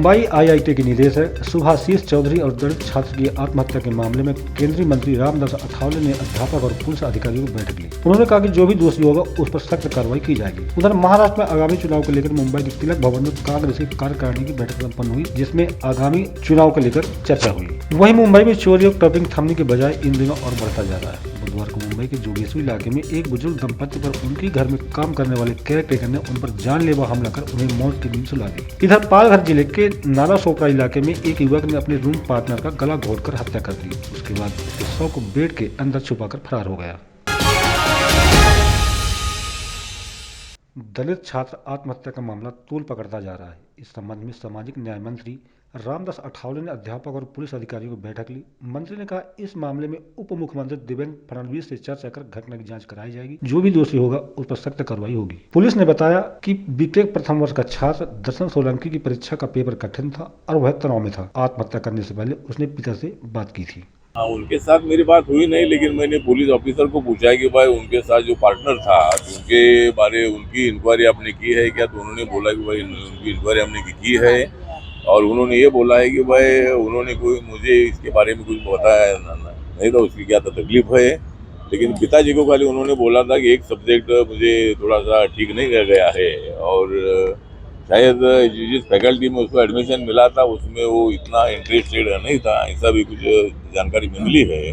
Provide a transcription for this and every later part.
Mumbai IIT के निदेशक सुभाषीष चौधरी और दलित छात्र की आत्महत्या के मामले में केंद्रीय मंत्री रामदास अठावले ने अध्यापक और पुलिस अधिकारियों की बैठक ली। उन्होंने कहा कि जो भी दोषी होगा उस पर सख्त कार्रवाई की जाएगी। उधर महाराष्ट्र में आगामी चुनाव को लेकर मुंबई के तिलक भवन में कांग्रेस की कार्यकारिणी की बैठक संपन्न हुई, जिसमें आगामी चुनाव को लेकर चर्चा हुई। वहीं मुंबई में चोरी और ट्रैपिंग थमने के बजाय इन दिनों और बढ़ता जा रहा है। बुधवार को मुंबई के जोगेश्वरी इलाके में एक बुजुर्ग दंपति पर उनके घर में काम करने वाले केयरटेकर ने उन पर जानलेवा हमला कर उन्हें मौत की नींद सुला दी। इधर पालघर जिले के नाला सोपरा इलाके में एक युवक ने अपने रूम पार्टनर का गला घोटकर हत्या कर दी। उसके बाद उसके शव को बेड के अंदर छुपाकर फरार हो गया। दलित छात्र आत्महत्या का मामला तूल पकड़ता जा रहा है। इस संबंध में सामाजिक न्याय मंत्री रामदास अठावले ने अध्यापक और पुलिस अधिकारियों की बैठक ली। मंत्री ने कहा, इस मामले में उप मुख्यमंत्री देवेंद्र फडणवीस से चर्चा कर घटना की जांच कराई जाएगी। जो भी दोषी होगा उस पर सख्त कार्रवाई होगी। पुलिस ने बताया कि बीटेक प्रथम वर्ष का छात्र दर्शन सोलंकी की परीक्षा का पेपर कठिन था और वह तनाव में था। आत्महत्या करने से पहले उसने पिता से बात की थी। हाँ, उनके साथ मेरी बात हुई नहीं, लेकिन मैंने पुलिस ऑफिसर को पूछा है कि भाई उनके साथ जो पार्टनर था उनके बारे उनकी इंक्वायरी आपने की है क्या? तो उन्होंने बोला कि भाई उनकी इंक्वायरी हमने की है, और उन्होंने ये बोला है कि भाई उन्होंने कोई मुझे इसके बारे में कुछ बताया नहीं था, उसकी क्या तकलीफ है। लेकिन पिताजी को खाली उन्होंने बोला था कि एक सब्जेक्ट मुझे थोड़ा सा ठीक नहीं कर गया है, और शायद जिस फैकल्टी में उसको एडमिशन मिला था उसमें वो इतना इंटरेस्टेड नहीं था, ऐसा भी कुछ जानकारी मिली है।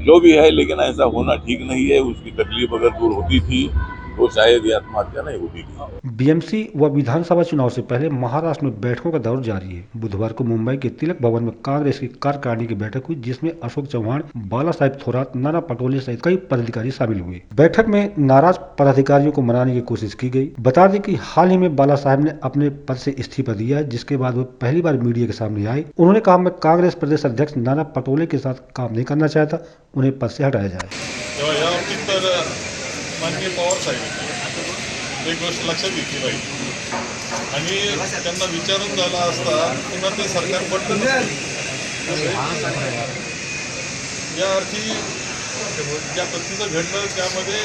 जो भी है, लेकिन ऐसा होना ठीक नहीं है। उसकी तकलीफ अगर दूर होती थी तो शायद ये आत्महत्या नहीं होती थी। बीएमसी व विधानसभा चुनाव से पहले महाराष्ट्र में बैठकों का दौर जारी है। बुधवार को मुंबई के तिलक भवन में कांग्रेस की कार्यकारिणी की बैठक हुई, जिसमें अशोक चौहान, बाला साहेब थोरात, नाना पटोले सहित कई पदाधिकारी शामिल हुए। बैठक में नाराज पदाधिकारियों को मनाने की कोशिश की गई। बता दें कि हाल ही में बाला साहेब ने अपने पद से इस्तीफा दिया है, जिसके बाद वो पहली बार मीडिया के सामने आए। उन्होंने कहा, मैं कांग्रेस प्रदेश अध्यक्ष नाना पटोले के साथ काम नहीं करना चाहता, उन्हें पद से हटाया जाए। माननीय पवार साहेब एक गोष्ट लक्षात घेतली पाहिजे आणि त्यांना विचारून झाला असता पुन्हा ते सरकार पडलं या अर्थी ज्या पद्धतीचं घडलं त्यामध्ये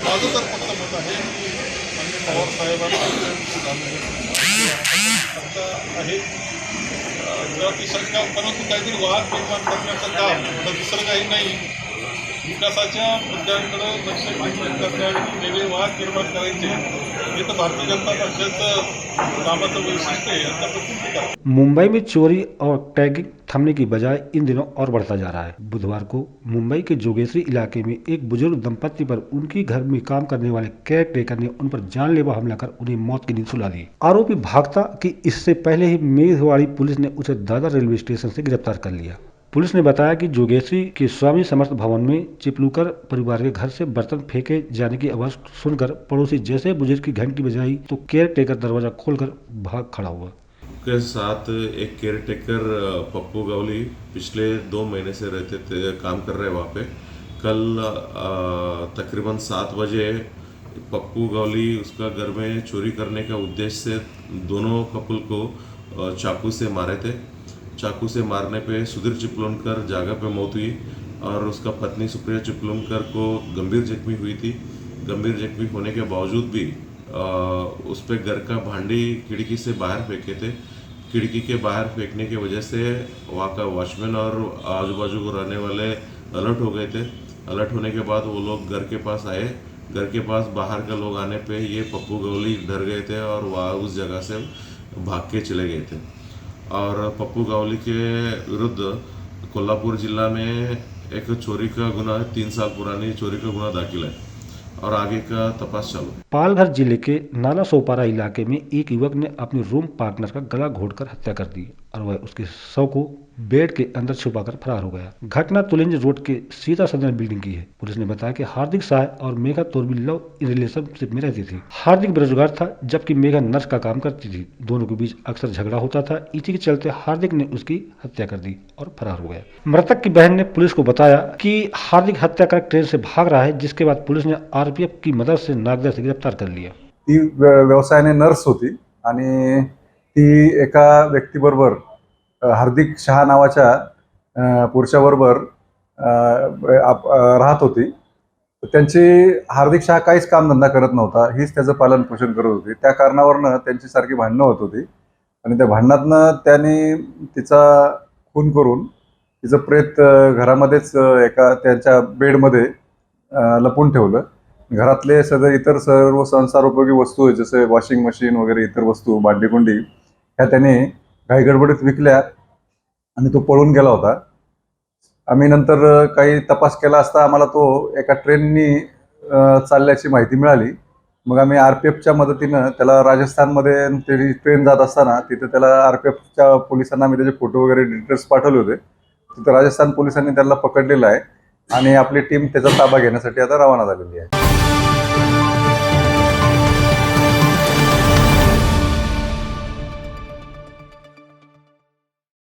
माझं तर फक्त मत आहे की माननीय पवार साहेबांना आहे जर ती शंका, परंतु काहीतरी वाद निर्माण करण्याचं काम तर दुसरं काही नाही। विकासाच्या मुद्द्यांकडे लक्ष केंद्रित करण्याऐवजी वेगळे वाद निर्माण करायचे हे तर भारतीय जनता पक्षाचं कामाचं वैशिष्ट्य आहे। आता प्रत्येक मुंबई में चोरी और टैगिंग थमने की बजाय इन दिनों और बढ़ता जा रहा है। बुधवार को मुंबई के जोगेश्वरी इलाके में एक बुजुर्ग दंपति पर उनकी घर में काम करने वाले केयरटेकर ने उन पर जानलेवा हमला कर उन्हें मौत की नींद सुला दी। आरोपी भागता कि इससे पहले ही मेघवाड़ी पुलिस ने उसे दादर रेलवे स्टेशन से गिरफ्तार कर लिया। पुलिस ने बताया कि जोगेश्वरी के स्वामी समर्थ भवन में चिपलूकर परिवार के घर से बर्तन फेंके जाने की आवाज सुनकर पड़ोसी जैसे बुजुर्ग की घंटी बजाई तो केयरटेकर दरवाजा खोलकर भाग खड़ा हुआ। के साथ एक केयरटेकर पप्पू गावली पिछले 2 महीने से रहते थे, काम कर रहे वहाँ पे। कल तकरीबन 7 बजे पप्पू गावली उसका घर में चोरी करने का उद्देश्य से दोनों कपल को चाकू से मारे थे। चाकू से मारने पे सुधीर चिपलूणकर जगह पे मौत हुई, और उसका पत्नी सुप्रिया चिपलूणकर को गंभीर जख्मी हुई थी। गंभीर जख्मी होने के बावजूद भी उस पर घर का भांडी खिड़की से बाहर फेंके थे। खिड़की के बाहर फेंकने की वजह से वहाँ का वॉचमैन और आजू बाजू को रहने वाले अलर्ट हो गए थे। अलर्ट होने के बाद वो लोग घर के पास आए। घर के पास बाहर के लोग आने पे ये पप्पू गावली डर गए थे और वहाँ उस जगह से भाग के चले गए थे। और पप्पू गावली के विरुद्ध कोल्हापुर जिला में एक चोरी का गुना, 3 साल पुरानी चोरी का गुना दाखिल है और आगे का तपास चालू। पालघर जिले के नाला सोपारा इलाके में एक युवक ने अपने रूम पार्टनर का गला घोटकर हत्या कर दी और वह उसके शव को बेड के अंदर छुपाकर फरार हो गया। घटना तुलिंज रोड के सीता सदन बिल्डिंग की है। पुलिस ने बताया कि हार्दिक साय और मेघा तोरबी लव रिलेशनशिप में रहती थी। हार्दिक बेरोजगार था, जबकि मेघा नर्स का काम करती थी। दोनों के बीच अक्सर झगड़ा होता था। इसी के चलते हार्दिक ने उसकी हत्या कर दी और फरार हो गया। मृतक की बहन ने पुलिस को बताया कि हार्दिक हत्या कर ट्रेन से भाग रहा है, जिसके बाद पुलिस ने आरपीएफ की मदद से नागदा से गिरफ्तार कर लिया। ती व्यवसायाने नर्स होती आणि ती एका व्यक्तीबरोबर हार्दिक शहा नावाच्या पुरुषाबरोबर राहत होती। त्यांची हार्दिक शहा काहीच कामधंदा करत नव्हता, हीच त्याचं पालन पोषण करत होती। त्या कारणावरनं त्यांची सारखी भांडणं होत होती आणि त्या भांडणातनं त्याने तिचा खून करून तिचं प्रेत घरामध्येच एका त्यांच्या बेडमध्ये लपून ठेवलं. घरातले इतर सर्व संसारोपयोगी वस्तू आहेत, जसे वॉशिंग मशीन वगैरे इतर वस्तू, भांडीकुंडी, ह्या त्याने घाईगडबडीत विकल्या आणि तो पळून गेला होता. आम्ही नंतर काही तपास केला असता आम्हाला तो एका ट्रेननी चालल्याची माहिती मिळाली. मग आम्ही RPFच्या मदतीनं त्याला राजस्थानमध्ये त्याची ट्रेन जात असताना तिथे त्याला RPFच्या पोलिसांना आम्ही त्याचे फोटो वगैरे डिटेल्स पाठवले होते. तिथं राजस्थान पोलिसांनी त्याला पकडलेलं आहे आणि आपली टीम त्याचा ताबा घेण्यासाठी आता रवाना झालेली आहे.